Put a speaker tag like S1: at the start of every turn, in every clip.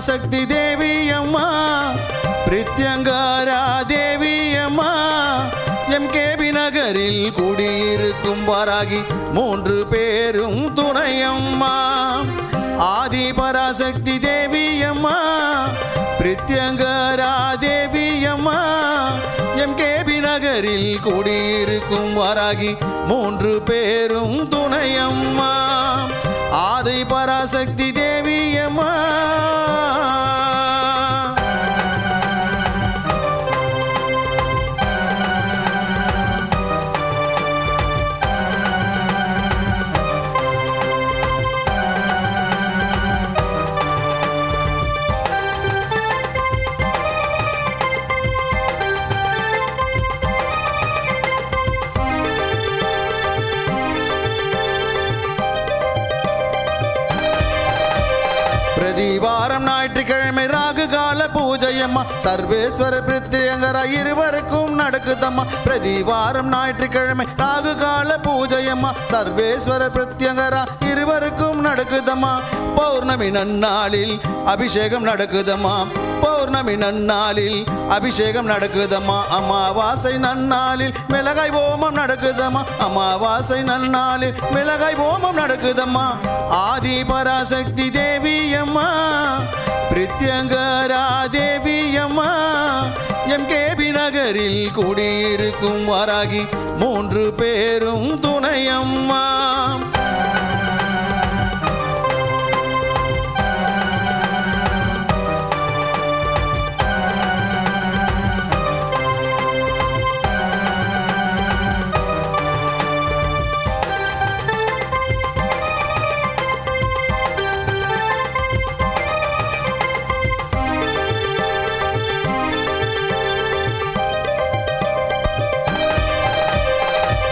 S1: பராசக்தி தேவி அம்மா பிரித்யங்காரா தேவி அம்மா எம்கேபி நகரில் குடியிருக்கும் வாராகி 3 பேரும் துணையம்மா ஆதி பராசக்தி தேவி அம்மா பிரித்யங்காரா தேவி அம்மா எம்கேபி நகரில் குடியிருக்கும் வாராகி 3 பேரும் துணையம்மா ஆதி பராசக்தி தேவி அம்மா பிரதிவாரம் ஞாயிற்றுக்கிழமை ராகு கால பூஜையம்மா சர்வேஸ்வர பிரித்யங்கரா இருவருக்கும் நடக்குதம்மா பிரதிவாரம் ஞாயிற்றுக்கிழமை ராகு கால பூஜையம்மா சர்வேஸ்வர பிரித்யங்கரா இருவருக்கும் நடக்குதம்மா பௌர்ணமி நன்னாளில் அபிஷேகம் நடக்குதம்மா பௌர்ணமி நன்னாளில் அபிஷேகம் நடக்குதம்மா அமாவாசை நன்னாளில் மிளகாய் ஓமம் நடக்குதம்மா அமாவாசை நன்னாளில் மிளகாய் ஓமம் நடக்குதம்மா ஆதி பராசக்தி தேவி அம்மா பிரித்யங்கரா தேவி அம்மா எம்கேபி நகரில் குடியிருக்கும் வாராகி 3 பேரும் துணையம்மா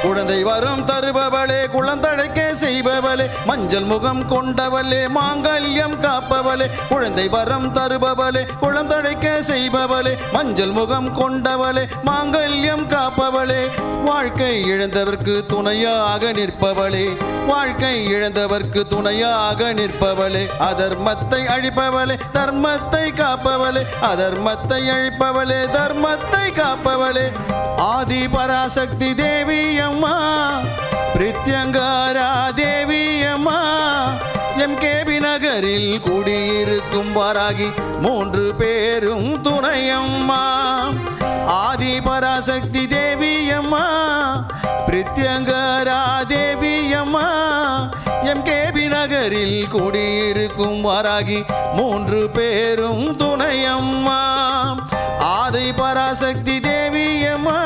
S1: குழந்தை வரம் தருபவளே குழந்தழைக்க செய்பவளே மஞ்சள் முகம் கொண்டவளே மாங்கல்யம் காப்பவளே குழந்தை வரம் தருபவளே குழந்தழைக்க செய்பவளே மஞ்சள் முகம் கொண்டவளே மாங்கல்யம் காப்பவளே வாழ்க்கை இழந்தவர்க்கு துணையாக நிற்பவளே வாழ்க்கை இழந்தவர்க்கு துணையாக நிற்பவளே அதர்மத்தை அழிப்பவளே தர்மத்தை காப்பவளே அதர்மத்தை அழிப்பவளே தர்மத்தை காப்பவளே ஆதி பராசக்தி தேவி அம்மா பிரித்யங்கரா தேவி அம்மா எம்கேபி நகரில் குடியிருக்கும் வாராகி 3 பேரும் துணையம்மா ஆதி பராசக்தி தேவி அம்மா பிரித்யங்கரா தேவி அம்மா எம்கேபி நகரில் குடியிருக்கும் வாராகி 3 பேரும் துணையம்மா ஆதி பராசக்தி தேவி அம்மா